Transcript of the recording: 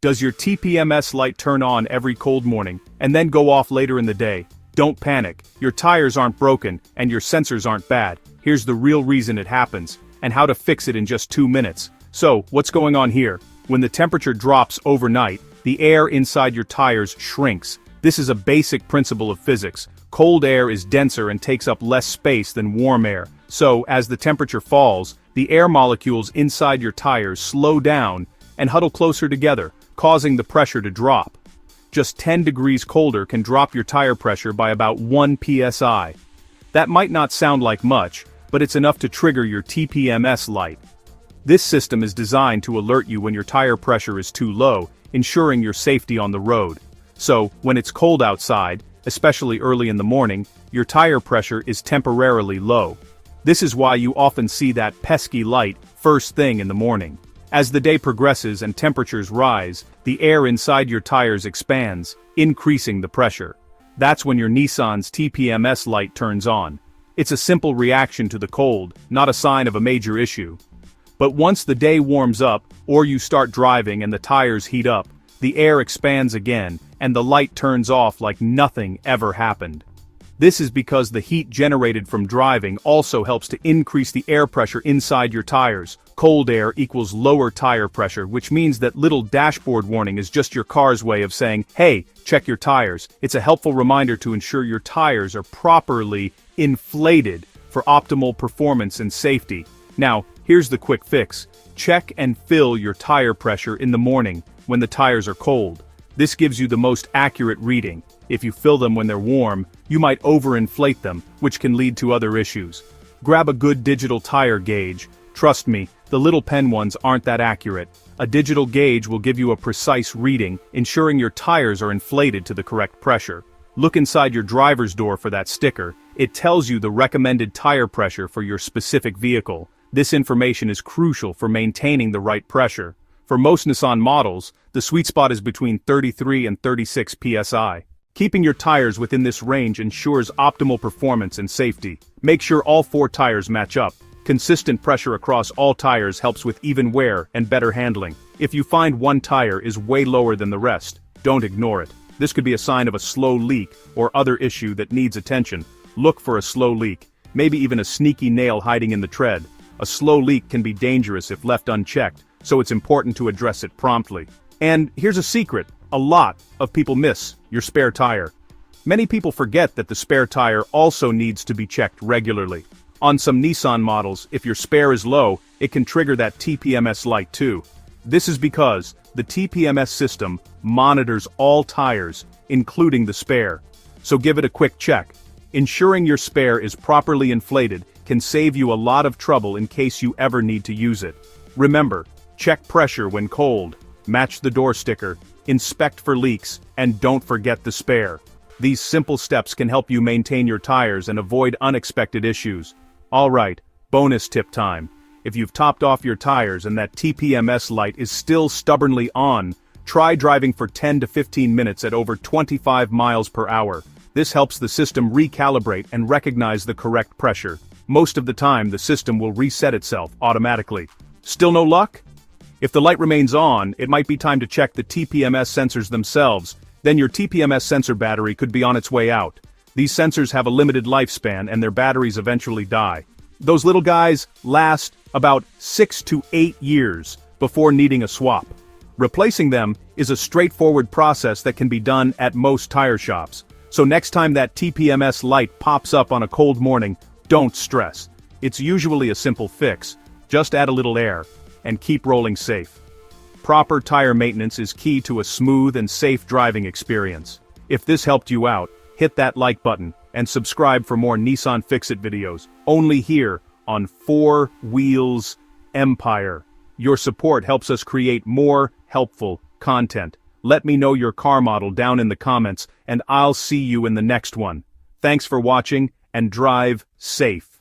Does your TPMS light turn on every cold morning, and then go off later in the day? Don't panic, your tires aren't broken, and your sensors aren't bad. Here's the real reason it happens, and how to fix it in just 2 minutes. So, what's going on here? When the temperature drops overnight, the air inside your tires shrinks. This is a basic principle of physics. Cold air is denser and takes up less space than warm air. So, as the temperature falls, the air molecules inside your tires slow down and huddle closer together, causing the pressure to drop. Just 10 degrees colder can drop your tire pressure by about 1 psi. That might not sound like much, but it's enough to trigger your TPMS light. This system is designed to alert you when your tire pressure is too low, ensuring your safety on the road. So, when it's cold outside, especially early in the morning, your tire pressure is temporarily low. This is why you often see that pesky light first thing in the morning. As the day progresses and temperatures rise, the air inside your tires expands, increasing the pressure. That's when your Nissan's TPMS light turns on. It's a simple reaction to the cold, not a sign of a major issue. But once the day warms up, or you start driving and the tires heat up, the air expands again, and the light turns off like nothing ever happened. This is because the heat generated from driving also helps to increase the air pressure inside your tires. Cold air equals lower tire pressure, which means that little dashboard warning is just your car's way of saying, hey, check your tires. It's a helpful reminder to ensure your tires are properly inflated for optimal performance and safety. Now, here's the quick fix. Check and fill your tire pressure in the morning when the tires are cold. This gives you the most accurate reading. If you fill them when they're warm, you might overinflate them, which can lead to other issues. Grab a good digital tire gauge. Trust me, the little pen ones aren't that accurate. A digital gauge will give you a precise reading, ensuring your tires are inflated to the correct pressure. Look inside your driver's door for that sticker. It tells you the recommended tire pressure for your specific vehicle. This information is crucial for maintaining the right pressure. For most Nissan models, the sweet spot is between 33 and 36 psi. Keeping your tires within this range ensures optimal performance and safety. Make sure all 4 tires match up. Consistent pressure across all tires helps with even wear and better handling. If you find one tire is way lower than the rest, don't ignore it. This could be a sign of a slow leak or other issue that needs attention. Look for a slow leak, maybe even a sneaky nail hiding in the tread. A slow leak can be dangerous if left unchecked, so it's important to address it promptly. And here's a secret, a lot of people miss your spare tire. Many people forget that the spare tire also needs to be checked regularly. On some Nissan models, if your spare is low, it can trigger that TPMS light too. This is because the TPMS system monitors all tires, including the spare. So give it a quick check. Ensuring your spare is properly inflated can save you a lot of trouble in case you ever need to use it. Remember, check pressure when cold, match the door sticker, inspect for leaks, and don't forget the spare. These simple steps can help you maintain your tires and avoid unexpected issues. Alright, bonus tip time. If you've topped off your tires and that TPMS light is still stubbornly on, try driving for 10 to 15 minutes at over 25 miles per hour. This helps the system recalibrate and recognize the correct pressure. Most of the time, the system will reset itself automatically. Still no luck? If the light remains on, it might be time to check the TPMS sensors themselves. Then your TPMS sensor battery could be on its way out. These sensors have a limited lifespan and their batteries eventually die. Those little guys last about 6 to 8 years before needing a swap. Replacing them is a straightforward process that can be done at most tire shops. So next time that TPMS light pops up on a cold morning, don't stress. It's usually a simple fix. Just add a little air and keep rolling safe. Proper tire maintenance is key to a smooth and safe driving experience. If this helped you out, hit that like button and subscribe for more Nissan Fix-It videos, only here on 4 Wheels Empire. Your support helps us create more helpful content. Let me know your car model down in the comments, and I'll see you in the next one. Thanks for watching, and drive safe.